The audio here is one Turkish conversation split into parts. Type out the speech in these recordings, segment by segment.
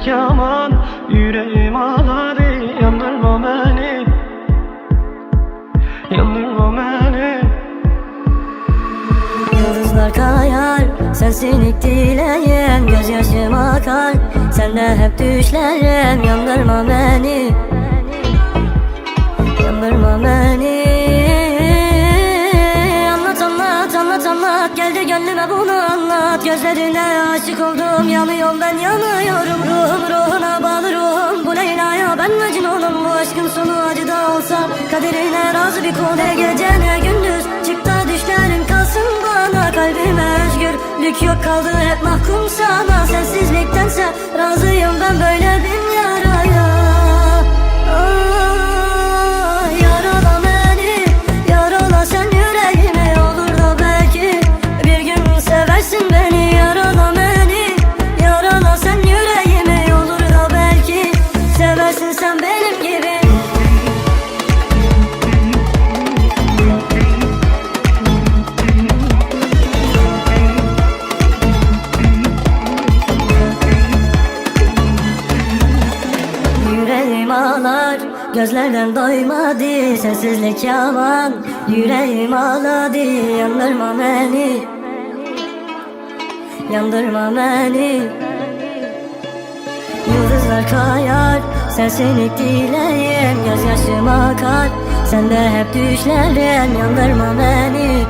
yaman, yüreğim ağlar. Yandırma beni, yandırma beni. Yıldızlar kayar, sensin ilk dileğim. Gözyaşım akar, sende hep düşlerim. Yandırma beni, yandırma beni. Anlat anlat anlat anlat, geldi gönlüme bunu anlat. Gözlerine aşık oldum, yanıyorum ben yanıyorum. Ruhum ruhuna bağlı ruhum bu Leyla'ya, ben Mecnun'um. Bu aşkın sonu acı da olsa kaderine razı bir kul. Ne gece ne gündüz çık da düşlerim kalsın bana. Kalbime özgürlük yok, kaldı hep mahkum sana. Sensizliktense razıyım ben böyle bir yaraya. Yarala beni, yarala sen yüreğime. Olur da belki bir gün seversin beni. Yarala beni, yarala sen yüreğime. Olur da belki seversin sen benim gibi. Yüreğim ağlar, gözlerden doymadı. Sensizlik yaman, yüreğim ağladı. Yandırma beni, yandırma beni. Yıldızlar kayar, sensin ilk dileğim. Gözyaşım akar, sende hep düşlerim. Yandırma beni,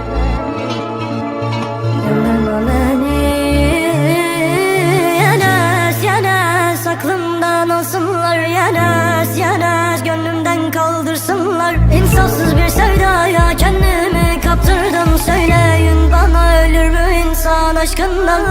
yandırma beni. Yenes yenes, aklımdan alsınlar. Yenes yenes, gönlümden kaldırsınlar. İnsafsız bir sevdaya kendimi kaptırdım. Söyleyin bana, ölür mü insan aşkından?